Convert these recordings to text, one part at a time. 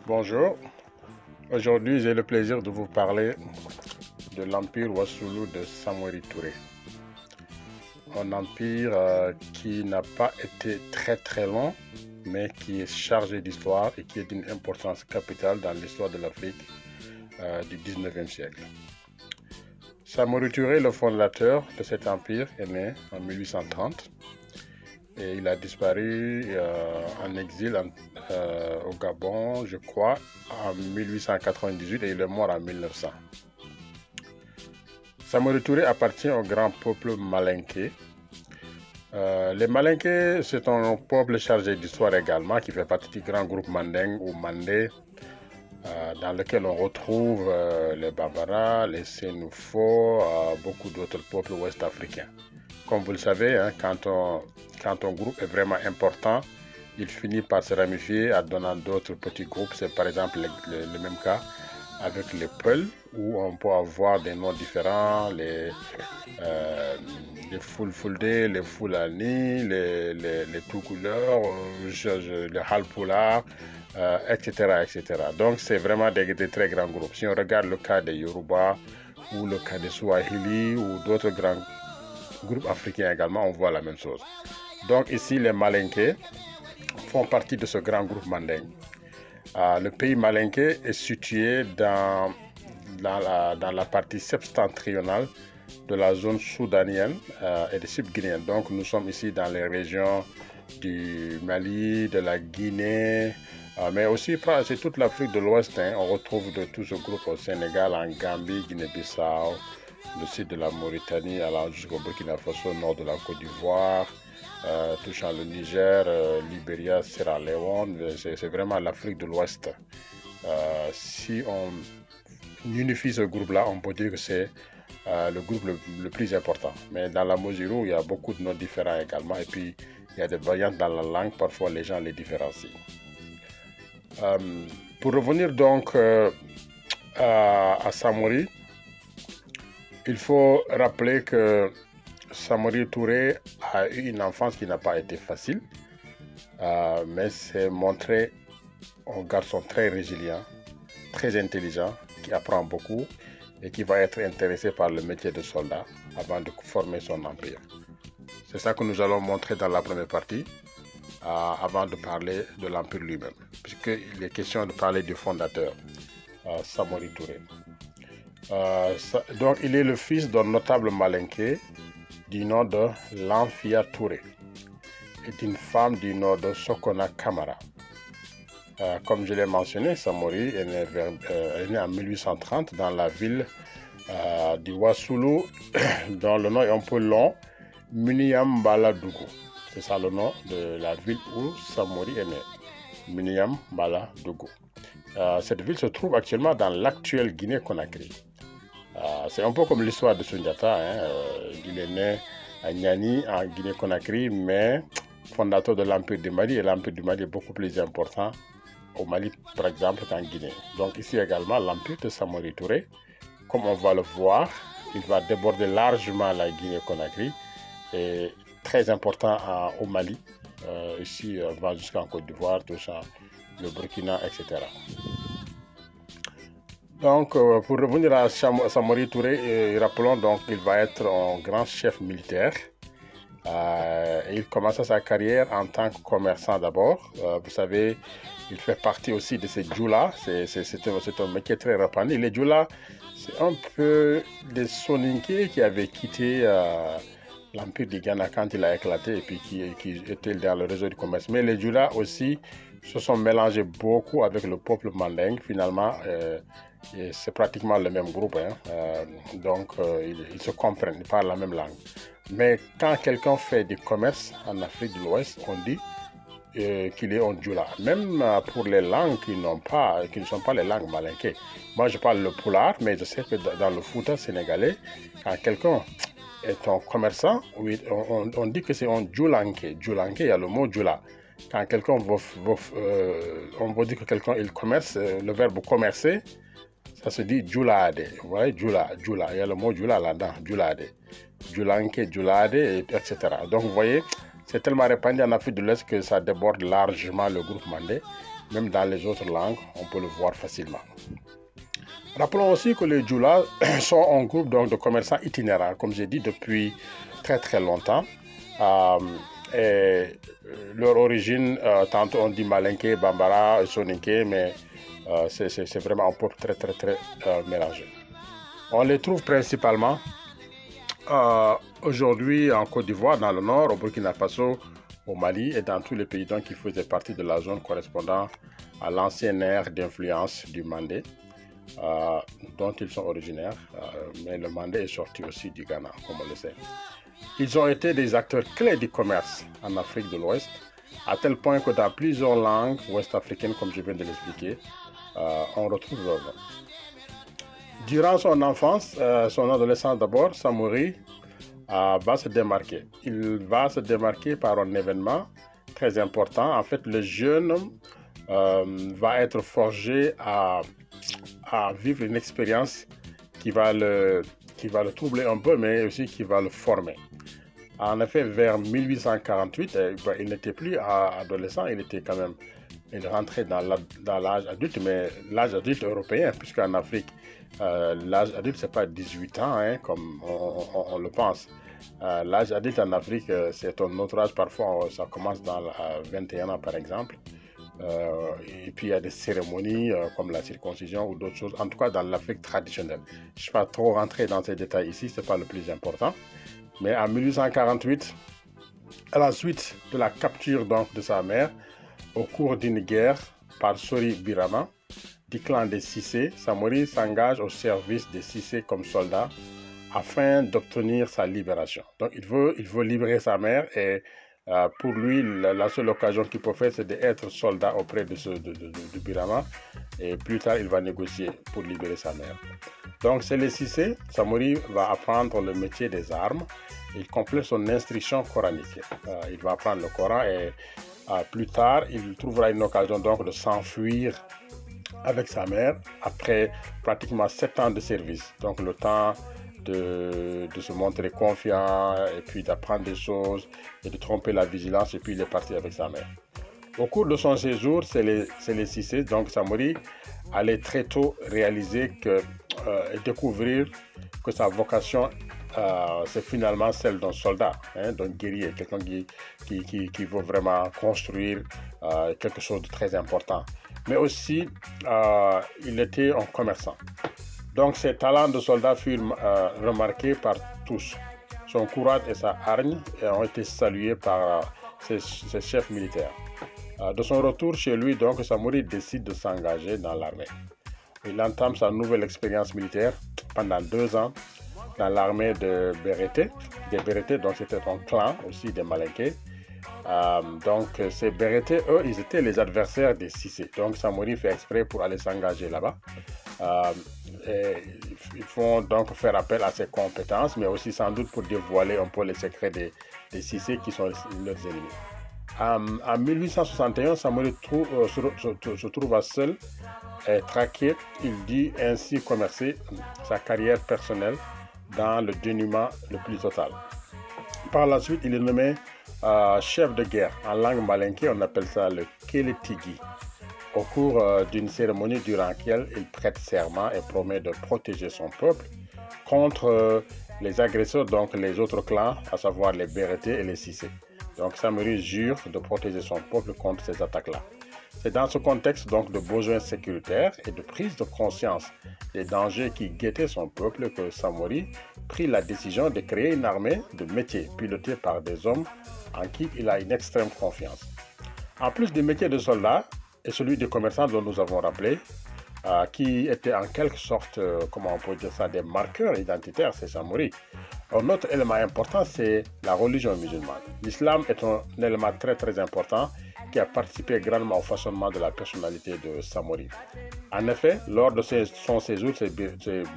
Bonjour, aujourd'hui j'ai le plaisir de vous parler de l'empire Wassoulou de Samori Touré. Un empire qui n'a pas été très long, mais qui est chargé d'histoire et qui est d'une importance capitale dans l'histoire de l'Afrique du 19e siècle. Samori Touré, le fondateur de cet empire, est né en 1830 et il a disparu en exil au Gabon, je crois, en 1898 et il est mort en 1900. Samori Touré appartient au grand peuple malinké. Les Malinké, c'est un peuple chargé d'histoire également qui fait partie du grand groupe Manding ou Mandé, dans lequel on retrouve les Bambara, les Sénoufo, beaucoup d'autres peuples ouest-africains. Comme vous le savez, hein, quand un groupe est vraiment important, il finit par se ramifier en donnant d'autres petits groupes. C'est par exemple le même cas avec les Peuls, où on peut avoir des noms différents, les Fulfulde, les Fulani, les Toucouleurs, les Halpoula, etc. Donc c'est vraiment des très grands groupes. Si on regarde le cas des Yoruba ou le cas des Swahili ou d'autres grands groupes africains également, on voit la même chose. Donc ici, les Malinké font partie de ce grand groupe Manding. Le pays malinké est situé dans la partie septentrionale de la zone soudanienne et de subguinéenne. Donc nous sommes ici dans les régions du Mali, de la Guinée, mais aussi c'est toute l'Afrique de l'Ouest. Hein. On retrouve de tout ce groupe au Sénégal, en Gambie, Guinée-Bissau, le sud de la Mauritanie, allant jusqu'au Burkina Faso, au nord de la Côte d'Ivoire, touchant le Niger, Libéria, Sierra Leone. C'est vraiment l'Afrique de l'Ouest. Si on unifie ce groupe-là, on peut dire que c'est le groupe le plus important. Mais dans la mesure où il y a beaucoup de noms différents également, et puis il y a des variantes dans la langue, parfois les gens les différencient. Pour revenir donc à Samori, il faut rappeler que Samori Touré a eu une enfance qui n'a pas été facile, mais s'est montré un garçon très résilient, très intelligent, qui apprend beaucoup et qui va être intéressé par le métier de soldat avant de former son empire. C'est ça que nous allons montrer dans la première partie, avant de parler de l'empire lui-même, puisqu'il est question de parler du fondateur, Samori Touré. Donc il est le fils d'un notable malinké du nom de Lamphia Touré et d'une femme du nom de Sokona Kamara. Comme je l'ai mentionné, Samori est né en 1830 dans la ville du Wassoulou, dont le nom est un peu long, Muniambala Dougou. C'est ça le nom de la ville où Samori est né, Muniambala Dougou. Cette ville se trouve actuellement dans l'actuelle Guinée-Conakry. C'est un peu comme l'histoire de Sundiata. Hein. Il est né à Niani, en Guinée-Conakry, mais fondateur de l'Empire du Mali. Et l'Empire du Mali est beaucoup plus important au Mali, par exemple, qu'en Guinée. Donc ici également, l'Empire de Samori Touré, comme on va le voir, il va déborder largement la Guinée-Conakry. Et très important au Mali. Ici, on va jusqu'en Côte d'Ivoire, touchant le Burkina, etc. Donc, pour revenir à Samori Touré, rappelons donc qu'il va être un grand chef militaire. Il commence sa carrière en tant que commerçant d'abord. Vous savez, il fait partie aussi de ces Djoula. C'est un métier très répandu. Les Djoula, c'est un peu des Soninké qui avaient quitté l'Empire du Ghana quand il a éclaté et puis qui étaient dans le réseau du commerce. Mais les Djoula aussi se sont mélangés beaucoup avec le peuple mandingue. Finalement, c'est pratiquement le même groupe. Hein. Donc, ils se comprennent, ils parlent la même langue. Mais quand quelqu'un fait du commerce en Afrique de l'Ouest, on dit qu'il est en djoula. Même pour les langues qui ne sont pas les langues malinké. Moi, je parle le poulard, mais je sais que dans le Fouta sénégalais, quand quelqu'un est un commerçant, oui, on dit que c'est un djoulanké. Djoulanké, il y a le mot djoula. Quand quelqu'un on va dire que quelqu'un il commerce, le verbe commercer, ça se dit djoulade. Vous voyez, djoula. Il y a le mot djoula là-dedans, djoulade. Djoulanké, djoulade, etc. Donc, vous voyez, c'est tellement répandu en Afrique de l'Ouest que ça déborde largement le groupe mandé. Même dans les autres langues, on peut le voir facilement. Rappelons aussi que les Djoula sont un groupe donc, de commerçants itinérants, comme j'ai dit, depuis très très longtemps. Et leur origine, tantôt on dit Malinké, Bambara, Soninké, mais c'est vraiment un peuple très très très mélangé. On les trouve principalement aujourd'hui en Côte d'Ivoire, dans le nord, au Burkina Faso, au Mali et dans tous les pays donc, qui faisaient partie de la zone correspondant à l'ancienne ère d'influence du Mandé. Dont ils sont originaires, mais le Mandé est sorti aussi du Ghana, comme on le sait. Ils ont été des acteurs clés du commerce en Afrique de l'Ouest, à tel point que dans plusieurs langues ouest-africaines, comme je viens de l'expliquer, on retrouve leur nom. Durant son enfance, son adolescence d'abord, Samori va se démarquer. Il va se démarquer par un événement très important. En fait, le jeune homme va être forgé à vivre une expérience qui va le troubler un peu, mais aussi qui va le former. En effet, vers 1848, il n'était plus adolescent, il rentrait dans l'âge adulte, mais l'âge adulte européen, puisqu'en Afrique, l'âge adulte, ce n'est pas 18 ans, hein, comme on le pense. L'âge adulte en Afrique, c'est un autre âge, parfois ça commence dans 21 ans par exemple. Et puis il y a des cérémonies comme la circoncision ou d'autres choses, en tout cas dans l'Afrique traditionnelle. Je ne suis pas trop rentré dans ces détails ici, ce n'est pas le plus important. Mais en 1848, à la suite de la capture donc, de sa mère, au cours d'une guerre par Sori Birama, du clan des Cissé, Samori s'engage au service des Cissé comme soldat afin d'obtenir sa libération. Donc il veut libérer sa mère et pour lui, la seule occasion qu'il peut faire, c'est d'être soldat auprès de Birama. Et plus tard, il va négocier pour libérer sa mère. Donc, c'est les Cissé. Samori va apprendre le métier des armes. Il complète son instruction coranique. Il va apprendre le Coran et plus tard, il trouvera une occasion donc de s'enfuir avec sa mère après pratiquement 7 ans de service. Donc, le temps de se montrer confiant et puis d'apprendre des choses et de tromper la vigilance, et puis il est parti avec sa mère. Au cours de son séjour, c'est les Cissé, donc Samori allait très tôt réaliser et découvrir que sa vocation c'est finalement celle d'un soldat, hein, d'un guerrier, quelqu'un qui veut vraiment construire quelque chose de très important. Mais aussi, il était un commerçant. Donc ses talents de soldat furent remarqués par tous. Son courage et sa hargne ont été salués par ses chefs militaires. De son retour chez lui, donc, Samori décide de s'engager dans l'armée. Il entame sa nouvelle expérience militaire pendant 2 ans dans l'armée de Bérété. Des Bérétés, donc c'était un clan aussi des Malinké. Donc ces Bérétés, eux, ils étaient les adversaires des Cissé. Donc Samori fait exprès pour aller s'engager là-bas. Ils font donc faire appel à ses compétences, mais aussi sans doute pour dévoiler un peu les secrets des Cissé qui sont leurs ennemis. En 1861, Samori se trouva seul et traqué. Il dit ainsi commencer sa carrière personnelle dans le dénuement le plus total. Par la suite, il est nommé chef de guerre. En langue malinké, on appelle ça le Kélétigui. Au cours d'une cérémonie durant laquelle il prête serment et promet de protéger son peuple contre les agresseurs, donc les autres clans, à savoir les Bérétés et les Cissé. Donc Samori jure de protéger son peuple contre ces attaques-là. C'est dans ce contexte donc de besoins sécuritaires et de prise de conscience des dangers qui guettaient son peuple que Samori prit la décision de créer une armée de métier pilotée par des hommes en qui il a une extrême confiance. En plus du métier de soldat et celui de commerçant dont nous avons rappelé, qui étaient en quelque sorte, comment on peut dire ça, des marqueurs identitaires, c'est Samori. Un autre élément important, c'est la religion musulmane. L'islam est un élément très très important qui a participé grandement au façonnement de la personnalité de Samori. En effet, lors de son séjour chez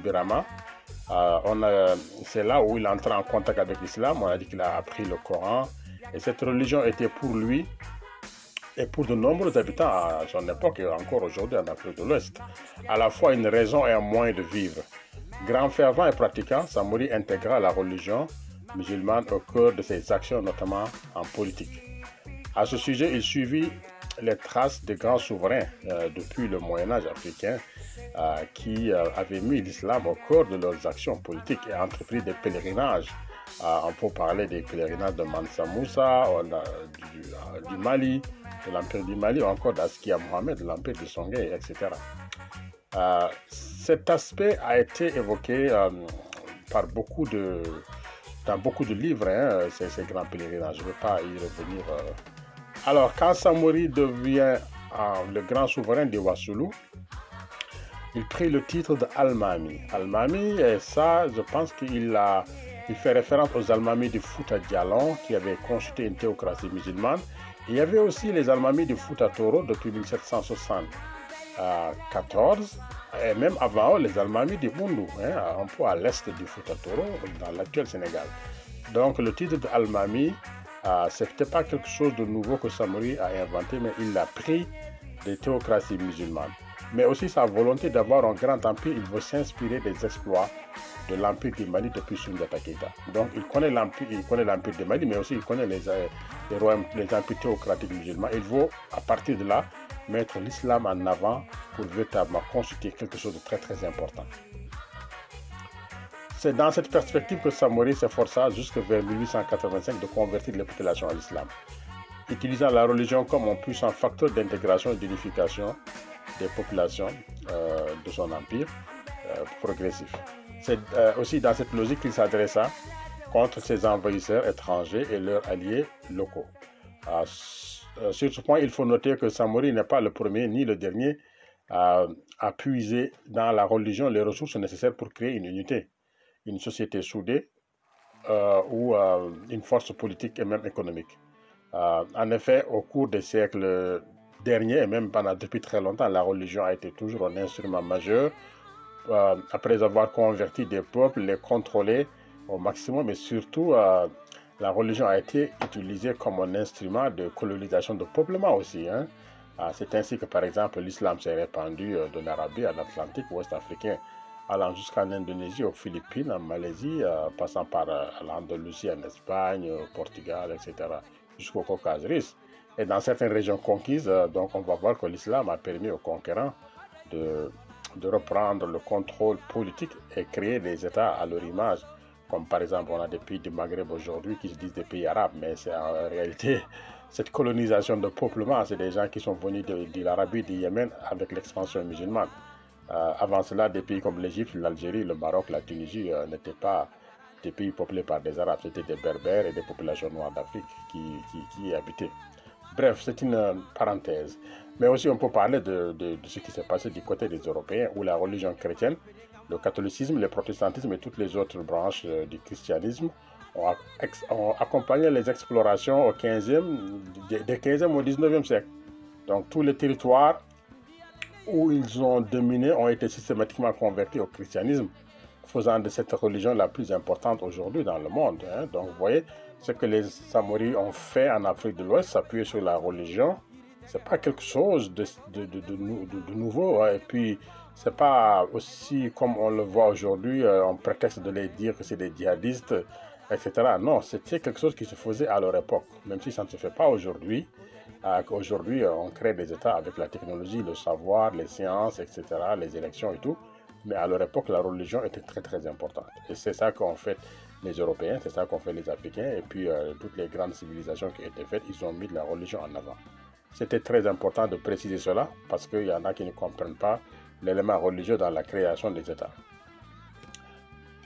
Birama, c'est là où il entra en contact avec l'islam. On a dit qu'il a appris le Coran. Et cette religion était pour lui et pour de nombreux habitants à son époque et encore aujourd'hui en Afrique de l'Ouest, à la fois une raison et un moyen de vivre. Grand fervent et pratiquant, Samori intégra la religion musulmane au cœur de ses actions, notamment en politique. À ce sujet, il suivit les traces des grands souverains depuis le Moyen-Âge africain qui avaient mis l'islam au cœur de leurs actions politiques et entrepris des pèlerinages. On peut parler des pèlerinages de Mansa Moussa, du Mali, de l'Empire du Mali, ou encore d'Askia Mohamed, de l'Empire du Songhai, etc. Cet aspect a été évoqué dans beaucoup de livres, ces grands pèlerinages. Je ne vais pas y revenir. Alors, quand Samori devient le grand souverain de Wassoulou, il prit le titre d'Al-Mami. Al-Mami, et ça, je pense qu'il fait référence aux Almamis de Fouta Djallon qui avaient constitué une théocratie musulmane. Il y avait aussi les Almamis de Fouta Toro depuis 1774 et même avant les Almamis de Bundu, un peu à l'est du Fouta Toro, dans l'actuel Sénégal. Donc le titre d'Al-Mami, ce n'était pas quelque chose de nouveau que Samori a inventé, mais il l'a pris des théocraties musulmanes. Mais aussi sa volonté d'avoir un grand empire, il veut s'inspirer des exploits de l'Empire du Mali depuis Soundiata Keïta. Donc il connaît l'Empire du Mali, mais aussi il connaît les empires théocratiques musulmans. Il veut, à partir de là, mettre l'islam en avant pour véritablement constituer quelque chose de très très important. C'est dans cette perspective que Samori s'efforça jusque vers 1885 de convertir les populations à l'islam, utilisant la religion comme un puissant facteur d'intégration et d'unification des populations de son empire progressif. C'est aussi dans cette logique qu'il s'adressa contre ses envahisseurs étrangers et leurs alliés locaux. Sur ce point, il faut noter que Samori n'est pas le premier ni le dernier à puiser dans la religion les ressources nécessaires pour créer une unité, une société soudée ou une force politique et même économique. En effet, au cours des siècles derniers et même depuis très longtemps, la religion a été toujours un instrument majeur après avoir converti des peuples, les contrôler au maximum, mais surtout la religion a été utilisée comme un instrument de colonisation, de peuplement aussi. C'est ainsi que par exemple l'islam s'est répandu de l'Arabie à l'Atlantique ouest africain, allant jusqu'en Indonésie, aux Philippines, en Malaisie, passant par l'Andalousie en Espagne, au Portugal, etc., jusqu'au Caucase russe. Et dans certaines régions conquises, donc on va voir que l'islam a permis aux conquérants de reprendre le contrôle politique et créer des États à leur image. Comme par exemple, on a des pays du Maghreb aujourd'hui qui se disent des pays arabes, mais c'est en réalité cette colonisation de peuplement, c'est des gens qui sont venus de l'Arabie, du Yémen avec l'expansion musulmane. Avant cela, des pays comme l'Égypte, l'Algérie, le Maroc, la Tunisie n'étaient pas des pays peuplés par des Arabes, c'était des Berbères et des populations noires d'Afrique qui y habitaient. Bref, c'est une parenthèse. Mais aussi, on peut parler de ce qui s'est passé du côté des Européens, où la religion chrétienne, le catholicisme, le protestantisme et toutes les autres branches du christianisme ont accompagné les explorations des 15e au 19e siècle. Donc, tous les territoires où ils ont dominé ont été systématiquement convertis au christianisme, faisant de cette religion la plus importante aujourd'hui dans le monde. Donc, vous voyez, ce que les Samoris ont fait en Afrique de l'Ouest, s'appuyer sur la religion, c'est pas quelque chose de nouveau. Et puis, c'est pas aussi comme on le voit aujourd'hui, on prétexte de les dire que c'est des djihadistes, etc. Non, c'était quelque chose qui se faisait à leur époque, même si ça ne se fait pas aujourd'hui. Aujourd'hui, on crée des États avec la technologie, le savoir, les sciences, etc., les élections et tout. Mais à leur époque, la religion était très très importante. Et c'est ça qu'ont fait les Européens, c'est ça qu'ont fait les Africains. Et puis, toutes les grandes civilisations qui étaient faites, ils ont mis de la religion en avant. C'était très important de préciser cela parce qu'il y en a qui ne comprennent pas l'élément religieux dans la création des États.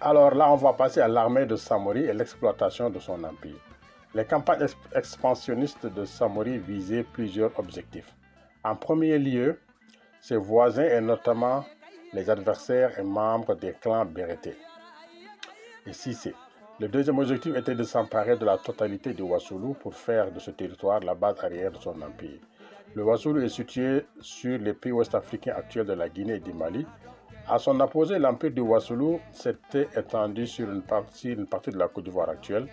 Alors là, on va passer à l'armée de Samori et l'exploitation de son empire. Les campagnes expansionnistes de Samori visaient plusieurs objectifs. En premier lieu, ses voisins et notamment les adversaires et membres des clans Bérété et Cissé. Le deuxième objectif était de s'emparer de la totalité du Wassoulou pour faire de ce territoire la base arrière de son empire. Le Wassoulou est situé sur les pays ouest-africains actuels de la Guinée et du Mali. À son apogée, l'empire du Wassoulou s'était étendu sur une partie de la Côte d'Ivoire actuelle,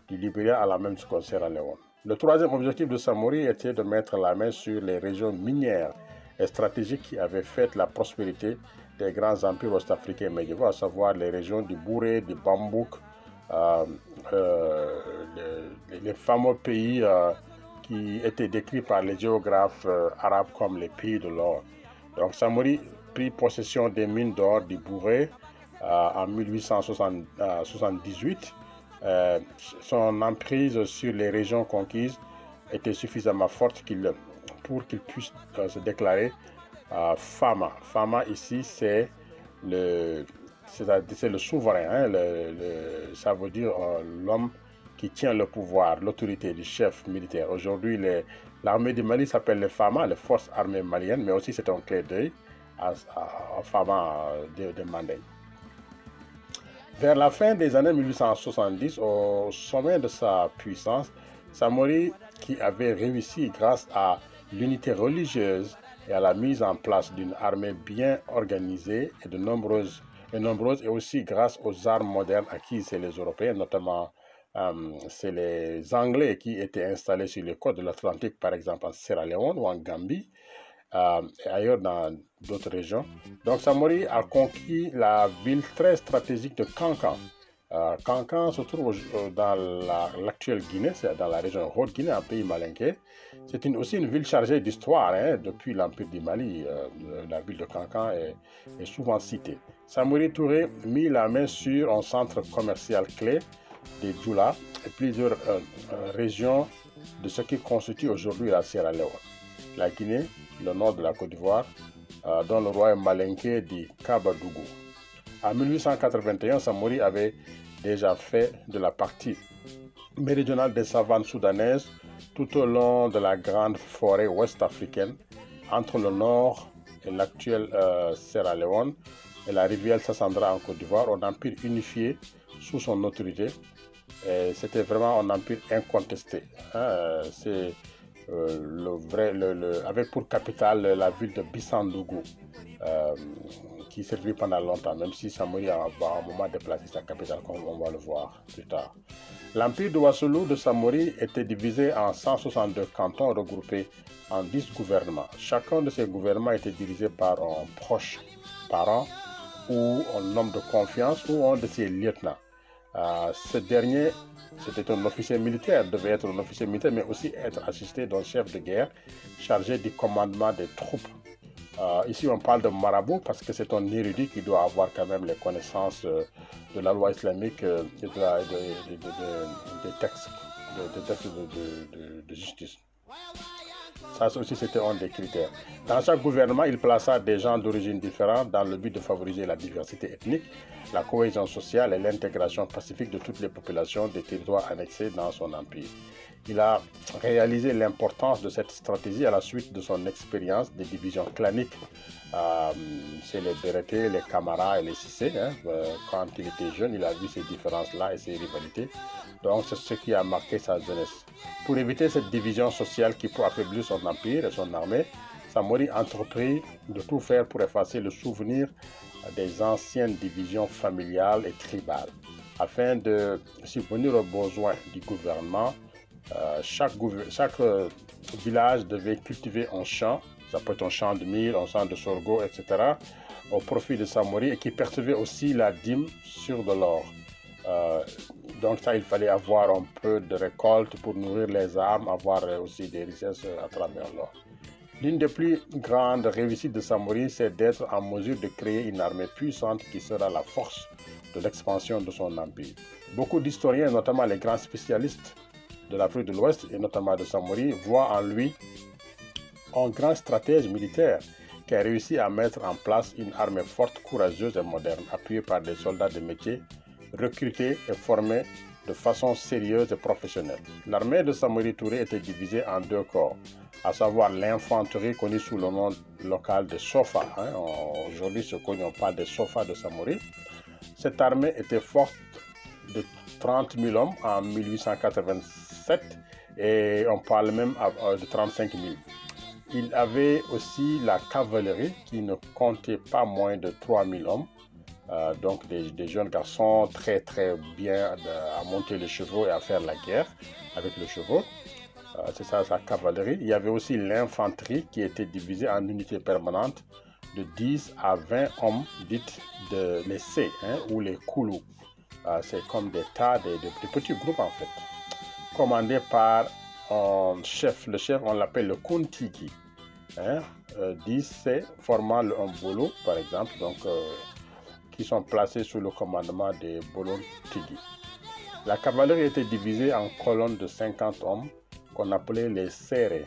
du Libéria à la même jusqu'au Sierra Leone. Le troisième objectif de Samori était de mettre la main sur les régions minières et stratégiques qui avaient fait la prospérité des grands empires ouest-africains médiévaux, à savoir les régions du Bouré, du Bambouk, les fameux pays qui étaient décrits par les géographes arabes comme les pays de l'or. Donc Samori prit possession des mines d'or du Bouré en 1878. Son emprise sur les régions conquises était suffisamment forte pour qu'il puisse se déclarer Fama. Fama ici c'est le souverain, hein, ça veut dire l'homme qui tient le pouvoir, l'autorité du chef militaire. Aujourd'hui, l'armée du Mali s'appelle les FAMA, les forces armées maliennes, mais aussi c'est un clé d'œil à FAMA de Mandé. Vers la fin des années 1870, au sommet de sa puissance, Samori, qui avait réussi grâce à l'unité religieuse et à la mise en place d'une armée bien organisée et nombreuses, et aussi grâce aux armes modernes acquises chez les Européens, notamment c'est les Anglais qui étaient installés sur les côtes de l'Atlantique, par exemple en Sierra Leone ou en Gambie, et ailleurs dans d'autres régions. Donc Samori a conquis la ville très stratégique de Kankan. Kankan se trouve dans l'actuelle Guinée, c'est dans la région Haute-Guinée, un pays malinké. C'est aussi une ville chargée d'histoire, hein, depuis l'Empire du Mali. La ville de Kankan est souvent citée. Samori Touré mit la main sur un centre commercial clé des Djoula et plusieurs régions de ce qui constitue aujourd'hui la Sierra Leone, la Guinée, le nord de la Côte d'Ivoire, dont le royaume malinké dit Kabadougou. En 1881, Samori avait déjà fait de la partie méridionale des savanes soudanaises tout au long de la grande forêt ouest-africaine entre le nord et l'actuelle Sierra Leone et la rivière Sassandra en Côte d'Ivoire, un empire unifié sous son autorité. C'était vraiment un empire incontesté. Hein. C'est avec pour capitale la ville de Bissandougou, qui servit pendant longtemps, même si Samori a à un moment déplacé sa capitale, comme on va le voir plus tard. L'empire de Wassoulou de Samori était divisé en 162 cantons regroupés en 10 gouvernements. Chacun de ces gouvernements était dirigé par un proche parent ou un homme de confiance ou un de ses lieutenants. Ce dernier, c'était un officier militaire, devait être un officier militaire, mais aussi être assisté d'un chef de guerre chargé du commandement des troupes. Ici, on parle de marabout parce que c'est un érudit qui doit avoir quand même les connaissances de la loi islamique et des textes de justice. Ça aussi, c'était un des critères. Dans chaque gouvernement, il plaça des gens d'origine différente dans le but de favoriser la diversité ethnique, la cohésion sociale et l'intégration pacifique de toutes les populations des territoires annexés dans son empire. Il a réalisé l'importance de cette stratégie à la suite de son expérience des divisions claniques. C'est les Béretés, les Camara et les Cissé. Hein. Quand il était jeune, il a vu ces différences-là et ces rivalités. Donc, c'est ce qui a marqué sa jeunesse. Pour éviter cette division sociale qui peut affaiblir son empire et son armée, Samori entreprit de tout faire pour effacer le souvenir des anciennes divisions familiales et tribales. Afin de subvenir aux besoins du gouvernement, chaque village devait cultiver un champ, ça peut être un champ de mil, un champ de sorgho, etc., au profit de Samori et qui percevait aussi la dîme sur de l'or. Donc ça, il fallait avoir un peu de récolte pour nourrir les âmes, avoir aussi des richesses à travers l'or. L'une des plus grandes réussites de Samori, c'est d'être en mesure de créer une armée puissante qui sera la force de l'expansion de son empire. Beaucoup d'historiens, notamment les grands spécialistes de l'Afrique de l'Ouest et notamment de Samori, voient en lui un grand stratège militaire qui a réussi à mettre en place une armée forte, courageuse et moderne, appuyée par des soldats de métier, recrutés et formés de façon sérieuse et professionnelle. L'armée de Samori Touré était divisée en deux corps, à savoir l'infanterie connue sous le nom local de Sofa. Hein. Aujourd'hui, on parle des Sofa de Samori. Cette armée était forte de 30 000 hommes en 1887 et on parle même de 35 000. Il avait aussi la cavalerie qui ne comptait pas moins de 3 000 hommes. Donc des jeunes garçons très bien à monter les chevaux et à faire la guerre avec les chevaux. C'est ça sa cavalerie. Il y avait aussi l'infanterie qui était divisée en unités permanentes de 10 à 20 hommes, dites les C ou les Koulous. C'est comme des tas, des petits groupes en fait, commandés par un chef. Le chef, on l'appelle le Kuntigi. 10 C formant un bolo, par exemple, donc qui sont placés sous le commandement des Bolon Tigi. La cavalerie était divisée en colonnes de 50 hommes qu'on appelait les serrés.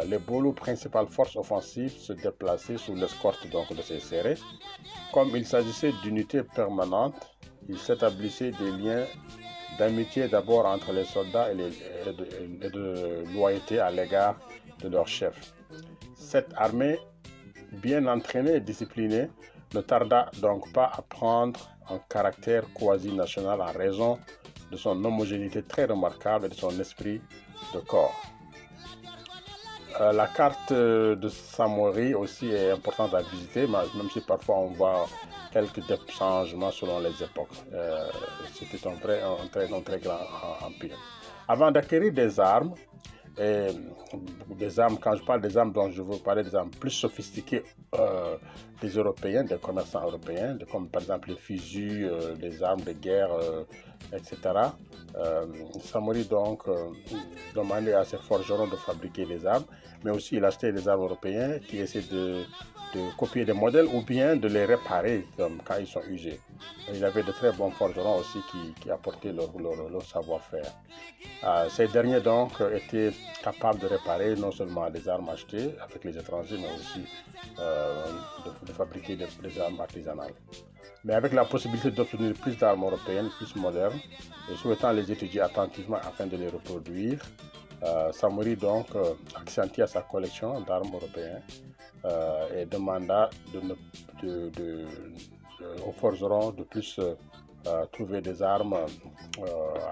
Les bolos, principales forces offensives, se déplaçaient sous l'escorte de ces serrés. Comme il s'agissait d'unités permanentes, il s'établissait des liens d'amitié d'abord entre les soldats et de loyauté à l'égard de leur chef. Cette armée, bien entraînée et disciplinée, ne tarda donc pas à prendre un caractère quasi-national en raison de son homogénéité très remarquable et de son esprit de corps. La carte de Samori aussi est importante à visiter, même si parfois on voit quelques changements selon les époques. C'était un très grand empire. Avant d'acquérir des armes, quand je parle des armes dont je veux parler, des armes plus sophistiquées des Européens, des commerçants européens, comme par exemple les fusils, les armes de guerre, etc. Samori donc demandait à ses forgerons de fabriquer des armes, mais aussi il achetait des armes européennes qui essaient de copier des modèles ou bien de les réparer quand ils sont usés. Il avait de très bons forgerons aussi qui apportaient leur savoir-faire. Ces derniers donc étaient capables de réparer non seulement les armes achetées avec les étrangers, mais aussi de fabriquer des armes artisanales. Mais avec la possibilité d'obtenir plus d'armes européennes, plus modernes, et souhaitant les étudier attentivement afin de les reproduire, Samori donc accentua sa collection d'armes européennes et demanda aux forgerons de plus trouver des armes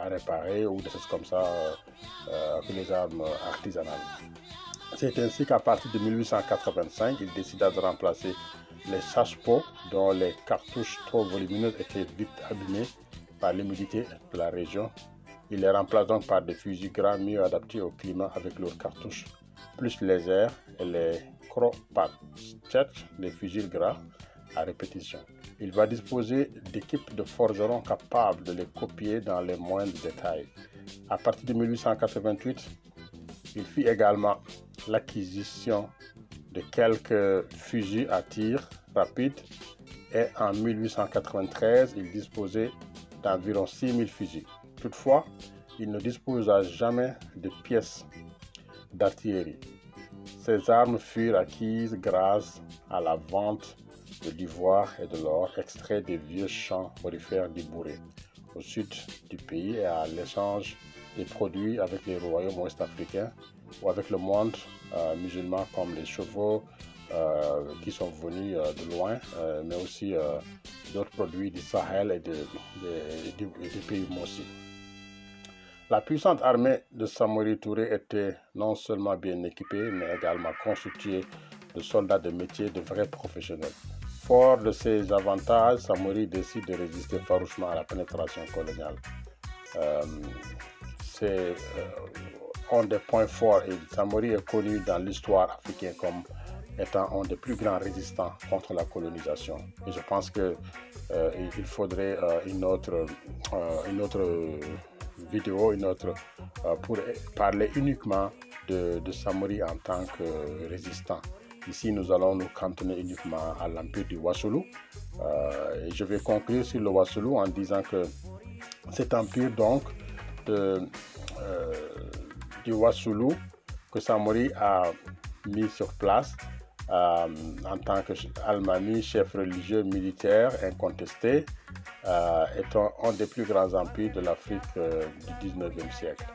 à réparer ou des choses comme ça que les armes artisanales. C'est ainsi qu'à partir de 1885, il décida de remplacer les sache-pots dont les cartouches trop volumineuses étaient vite abîmées par l'humidité de la région. Il les remplace donc par des fusils grands mieux adaptés au climat avec leurs cartouches plus légères et les Kropatschek, les fusils gras à répétition. Il va disposer d'équipes de forgerons capables de les copier dans les moindres détails. À partir de 1888, il fit également l'acquisition de quelques fusils à tir rapide et en 1893, il disposait d'environ 6000 fusils. Toutefois, il ne disposa jamais de pièces d'artillerie. Ces armes furent acquises grâce à la vente de l'ivoire et de l'or extrait des vieux champs morifères d'Ibouré au sud du pays et à l'échange des produits avec les royaumes ouest-africains ou avec le monde musulman comme les chevaux qui sont venus de loin, mais aussi d'autres produits du Sahel et des pays aussi. La puissante armée de Samori Touré était non seulement bien équipée, mais également constituée de soldats de métier, de vrais professionnels. Fort de ces avantages, Samori décide de résister farouchement à la pénétration coloniale. C'est un des points forts et Samori est connu dans l'histoire africaine comme étant un des plus grands résistants contre la colonisation. Et je pense qu'il faudrait une autre vidéo, pour parler uniquement de Samori en tant que résistant. Ici, nous allons nous cantonner uniquement à l'empire du Wassoulou. Et je vais conclure sur le Wassoulou en disant que cet empire donc du Wassoulou que Samori a mis sur place en tant qu'Almami, chef religieux militaire incontesté, est un des plus grands empires de l'Afrique du 19e siècle.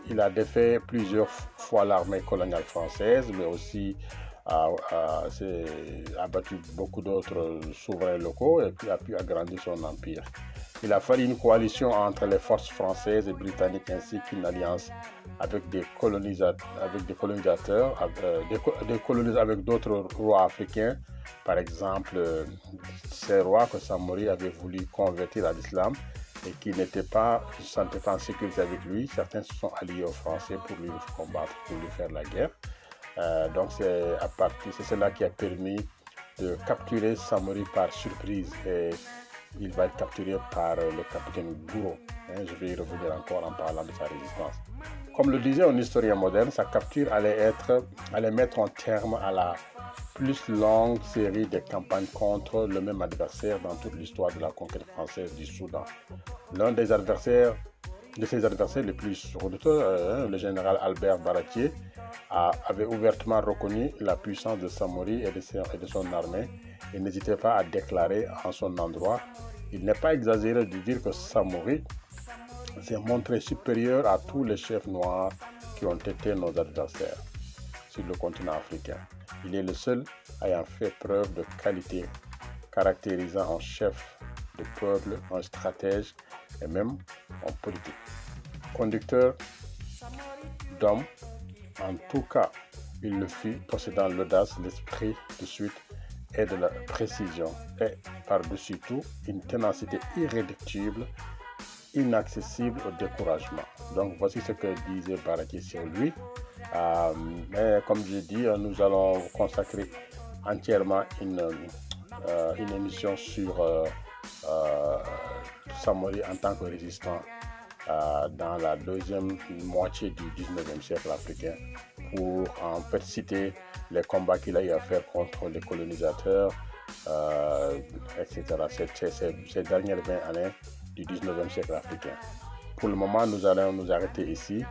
Il a défait plusieurs fois l'armée coloniale française, mais aussi a battu beaucoup d'autres souverains locaux et puis a pu agrandir son empire. Il a fallu une coalition entre les forces françaises et britanniques ainsi qu'une alliance avec des colonisateurs, avec d'autres rois africains. Par exemple, ces rois que Samori avait voulu convertir à l'islam et qui ne se sentaient pas en sécurité avec lui. Certains se sont alliés aux Français pour lui combattre, pour lui faire la guerre. Donc c'est cela qui a permis de capturer Samori par surprise. Et il va être capturé par le capitaine Gouraud. Je vais y revenir encore en parlant de sa résistance. Comme le disait un historien moderne, sa capture allait mettre un terme à la plus longue série de campagnes contre le même adversaire dans toute l'histoire de la conquête française du Soudan. L'un de ses adversaires les plus redoutables, le général Albert Baratier, avait ouvertement reconnu la puissance de Samori et de son armée et n'hésitait pas à déclarer en son endroit: il n'est pas exagéré de dire que Samori s'est montré supérieur à tous les chefs noirs qui ont été nos adversaires sur le continent africain. Il est le seul ayant fait preuve de qualité, caractérisant un chef de peuple, un stratège et même un politique. Conducteur d'hommes, en tout cas, il le fit, possédant l'audace, l'esprit de suite et de la précision, et par-dessus tout, une ténacité irréductible, inaccessible au découragement. Donc voici ce que disait Baratier sur lui. Mais comme je dis, nous allons consacrer entièrement une émission sur Samori en tant que résistant dans la deuxième moitié du 19e siècle africain, pour en fait citer les combats qu'il a eu à faire contre les colonisateurs, etc. Ces dernières 20 années du 19e siècle africain. Pour le moment, nous allons nous arrêter ici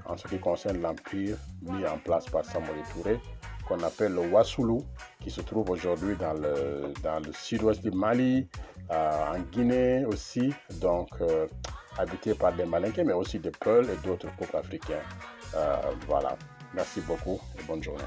en ce qui concerne l'empire mis en place par Samori Touré, qu'on appelle le Wassoulou, qui se trouve aujourd'hui dans le sud-ouest du Mali, en Guinée aussi, donc habité par des Malinqués, mais aussi des Peuls et d'autres peuples africains. Voilà, merci beaucoup et bonne journée.